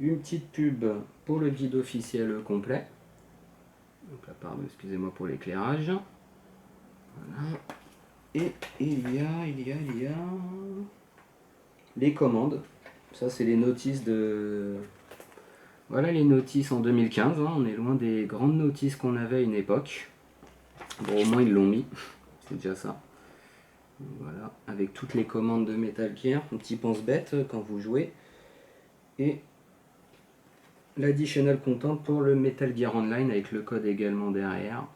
Une petite pub pour le guide officiel complet. Donc là, pardon, excusez-moi pour l'éclairage. Voilà. Et il y a les commandes. Ça, c'est les notices de... Voilà les notices en 2015. Hein. On est loin des grandes notices qu'on avait à une époque. Bon, au moins, ils l'ont mis. C'est déjà ça. Voilà, avec toutes les commandes de Metal Gear. Un petit pense-bête quand vous jouez. Et l'additional content pour le Metal Gear Online avec le code également derrière.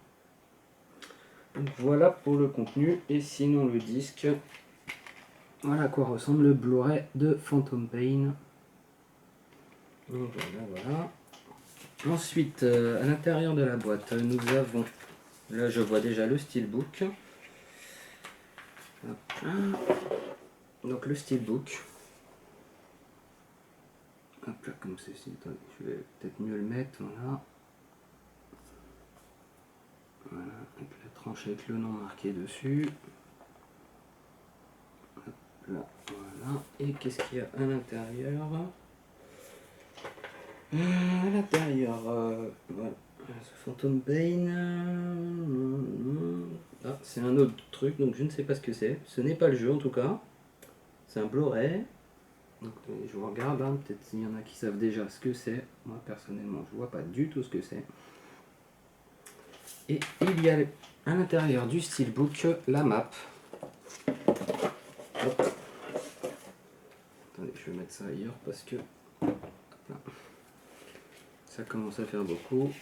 Donc voilà pour le contenu. Et sinon, le disque... Voilà à quoi ressemble le Blu-ray de Phantom Pain. Donc voilà. Ensuite, à l'intérieur de la boîte, nous avons, là je vois déjà le steelbook. Hop là. Donc le steelbook. Hop là, comme ceci. Attendez, je vais peut-être mieux le mettre. Voilà. Voilà, avec la tranche avec le nom marqué dessus. Hop là, voilà. Et qu'est-ce qu'il y a à l'intérieur? À l'intérieur, voilà. Ce Phantom Pain. Ah, c'est un autre truc, donc je ne sais pas ce que c'est. Ce n'est pas le jeu en tout cas. C'est un Blu-ray. Donc je vous regarde, hein. Peut-être s'il y en a qui savent déjà ce que c'est. Moi personnellement, je vois pas du tout ce que c'est. Et il y a à l'intérieur du steelbook la map. Hop. Attendez, je vais mettre ça ailleurs parce que ça commence à faire beaucoup.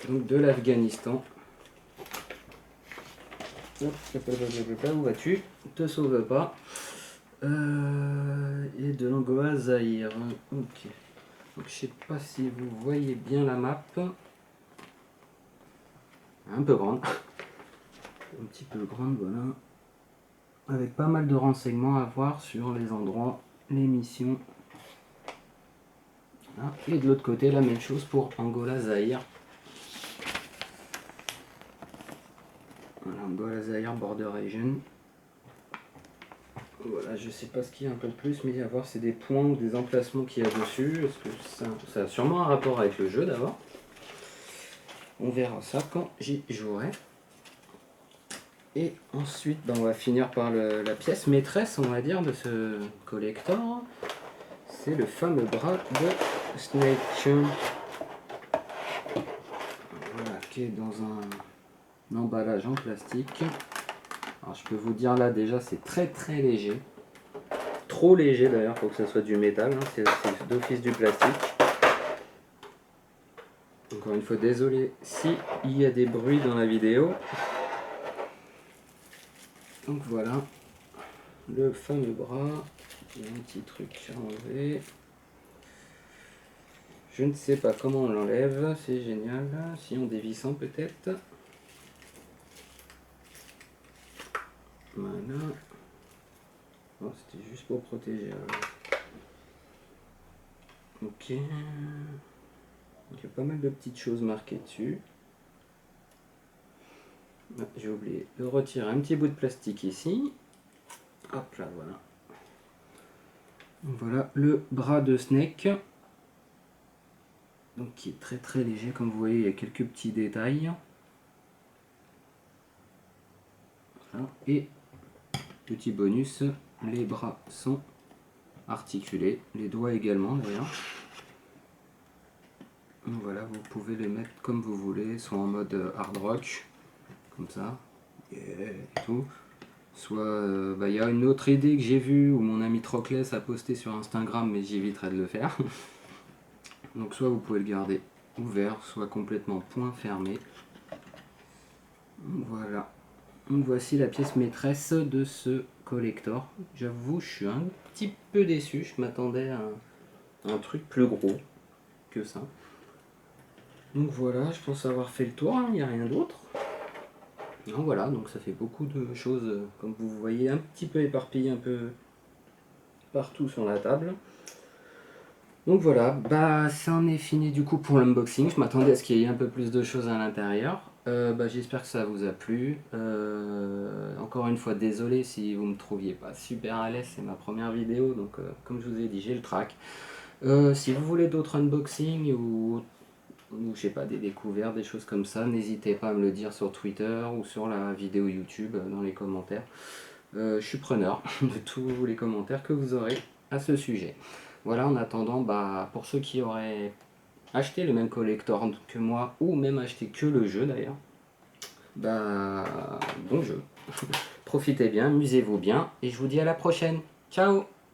Donc de l'Afghanistan. Où vas-tu? Te sauve pas. Et de l'Angola Zaïre. Ok. Donc je sais pas si vous voyez bien la map. Un peu grande. Un petit peu grande, voilà. Avec pas mal de renseignements à voir sur les endroits, les missions. Voilà. Et de l'autre côté, la même chose pour Angola Zaïre. Voilà, Angola Zaïre Border Region. Voilà, je sais pas ce qu'il y a un peu de plus, mais à voir, c'est des points ou des emplacements qu'il y a dessus. Est-ce que ça a sûrement un rapport avec le jeu d'abord. On verra ça quand j'y jouerai. Et ensuite, ben, on va finir par la pièce maîtresse, on va dire, de ce collector. C'est le fameux bras de Snake. Voilà, qui est dans un emballage en plastique. Alors je peux vous dire là déjà, c'est très très léger. Trop léger d'ailleurs pour que ça soit du métal, hein. C'est d'office du plastique. Encore une fois, désolé si il y a des bruits dans la vidéo. Donc voilà, le fameux bras. Il y a un petit truc à enlever. Je ne sais pas comment on l'enlève, c'est génial. Si en dévissant peut-être. Voilà. Oh, c'était juste pour protéger. Ok. Il y a pas mal de petites choses marquées dessus. Ah, j'ai oublié de retirer un petit bout de plastique ici. Hop là, voilà. Voilà le bras de Snake. Donc qui est très très léger, comme vous voyez, il y a quelques petits détails. Voilà. Et petit bonus, les bras sont articulés, les doigts également d'ailleurs. Voilà, vous pouvez les mettre comme vous voulez, soit en mode hard rock, comme ça, et tout. Soit, il y a une autre idée que j'ai vue où mon ami Troclès a posté sur Instagram, mais j'éviterai de le faire. Donc soit vous pouvez le garder ouvert, soit complètement point fermé. Voilà. Donc voici la pièce maîtresse de ce collector. J'avoue, je suis un petit peu déçu. Je m'attendais à un truc plus gros que ça. Donc voilà, je pense avoir fait le tour, hein, il n'y a rien d'autre. Non, voilà, donc ça fait beaucoup de choses, comme vous voyez, un petit peu éparpillées un peu partout sur la table. Donc voilà, bah ça en est fini du coup pour l'unboxing. Je m'attendais à ce qu'il y ait un peu plus de choses à l'intérieur. J'espère que ça vous a plu. Encore une fois, désolé si vous me trouviez pas super à l'aise, c'est ma première vidéo, donc comme je vous ai dit, j'ai le trac. Si vous voulez d'autres unboxings ou je sais pas, des découvertes, des choses comme ça, n'hésitez pas à me le dire sur Twitter ou sur la vidéo YouTube dans les commentaires. Je suis preneur de tous les commentaires que vous aurez à ce sujet. Voilà, en attendant, bah, pour ceux qui auraient acheté le même collector que moi, ou même acheté que le jeu d'ailleurs, bah, bon jeu. Profitez bien, amusez-vous bien, et je vous dis à la prochaine. Ciao!